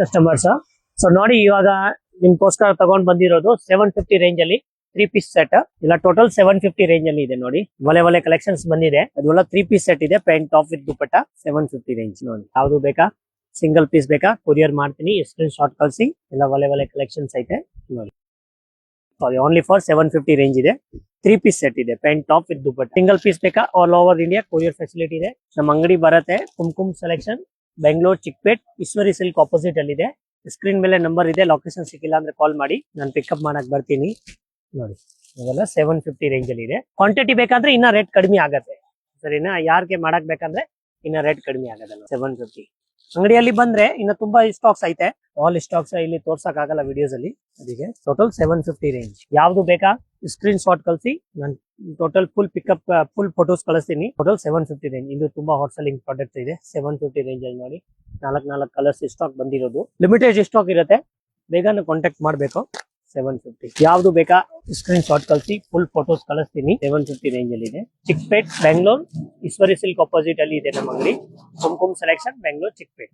Customers. So ನೋಡಿ ಇವಾಗ ನಿಮ್ಗೋಸ್ಕರ ತಗೊಂಡ್ ಬಂದಿರೋದು 750 ರೇಂಜ್ ಅಲ್ಲಿ 3 ಪೀಸ್ ಸೆಟ್. ಇಲ್ಲ ಟೋಟಲ್ 750 ರೇಂಜ್ ಅಲ್ಲಿ ಇದೆ ನೋಡಿ. ಒಳ್ಳೆ ಕಲೆಕ್ಷನ್ಸ್ ಬಂದಿದೆ. ಅದೆಲ್ಲ 3 ಪೀಸ್ ಸೆಟ್ ಇದೆ. Pant top with dupatta 750 range ನೋಡಿ. ಯಾವ್ದು ಬೇಕಾ, ಸಿಂಗಲ್ ಪೀಸ್ ಬೇಕಾ, ಕೊರಿಯರ್ ಮಾಡ್ತೀನಿ, ಸ್ಕ್ರೀನ್ ಶಾಟ್ ಕಳಿಸಿ. ಎಲ್ಲ ಒಳ್ಳೆ ಕಲೆಕ್ಷನ್ಸ್ ಐತೆ ನೋಡಿ. ಸಾರಿ, ಓನ್ಲಿ ಫಾರ್ 750 ರೇಂಜ್ ಇದೆ. 3 ಪೀಸ್ ಸೆಟ್ ಇದೆ. Pant top with dupatta. Single piece ಬೇಕಾ, all over India courier facility ಇದೆ. ನಮ್ಮ ಅಂಗಡಿ ಬರುತ್ತೆ Kumkum selection, Bengaluru Chickpet, Eshwari silk opposite ಅಲ್ಲಿ ಇದೆ. ಸ್ಕ್ರೀನ್ ಮೇಲೆ ನಂಬರ್ ಇದೆ. ಲೊಕೇಶನ್ ಸಿಕ್ಕಿಲ್ಲ ಅಂದ್ರೆ ಕಾಲ್ ಮಾಡಿ, ನಾನು ಪಿಕಪ್ ಮಾಡಕ್ ಬರ್ತೀನಿ ನೋಡಿ. ಇವೆಲ್ಲ 750 ರೇಂಜ್ ಅಲ್ಲಿ ಇದೆ. ಕ್ವಾಂಟಿಟಿ ಬೇಕಂದ್ರೆ ಇನ್ನ ರೇಟ್ ಕಡಿಮೆ ಆಗತ್ತೆ, ಸರಿನಾ? ಯಾರಿಗೆ ಮಾಡಕ್ ಬೇಕಂದ್ರೆ ಇನ್ನ ರೇಟ್ ಕಡಿಮೆ ಆಗದಲ್ಲ. 750 ಅಂಗಡಿಯಲ್ಲಿ ಬಂದ್ರೆ ಇನ್ನ ತುಂಬಾ ಸ್ಟಾಕ್ಸ್ ಐತೆ. ಆಲ್ ಸ್ಟಾಕ್ಸ್ ಇಲ್ಲಿ ತೋರ್ಸಕ್ ಆಗಲ್ಲ ವಿಡಿಯೋಸ್ ಅಲ್ಲಿ. ಅದಕ್ಕೆ ಟೋಟಲ್ 750 ರೇಂಜ್. ಯಾವ್ದು ಬೇಕಾ ಸ್ಕ್ರೀನ್ ಶಾಟ್ ಕಳಿಸಿ, ನಾನು total full pickup full photos ಕಳಿಸ್ತೀನಿ. Total 750 range. ಇದು ತುಂಬಾ ಹಾಟ್ ಸೆಲ್ಲಿಂಗ್ ಪ್ರಾಡಕ್ಟ್ ಇದೆ. 750 ರೇಂಜ್ ಅಲ್ಲಿ ನೋಡಿ. 4 ಕಲರ್ಸ್ ಸ್ಟಾಕ್ ಬಂದಿರೋದು. ಲಿಮಿಟೆಡ್ ಸ್ಟಾಕ್ ಇರುತ್ತೆ, ಬೇಗನೆ ಕಾಂಟ್ಯಾಕ್ಟ್ ಮಾಡ್ಬೇಕು. 750 ಯಾವ್ದು ಬೇಕಾ ಸ್ಕ್ರೀನ್ ಶಾಟ್ ಕಳಿಸಿ, ಫುಲ್ ಫೋಟೋಸ್ ಕಳಿಸ್ತೀನಿ. 750 ರೇಂಜ್ ಅಲ್ಲಿ ಇದೆ. ಚಿಕ್ಕಪೇಟ್, ಬೆಂಗಳೂರು, ಈಶ್ವರಿ ಸಿಲ್ಕ್ ಆಪೋಸಿಟ್ ಅಲ್ಲಿ ಇದೆ ನಮ್ಮ ಅಂಗಡಿ. ಕುಂಕುಮ್ ಸೆಲೆಕ್ಷನ್, ಬೆಂಗಳೂರು ಚಿಕ್ಕಪೇಟ್.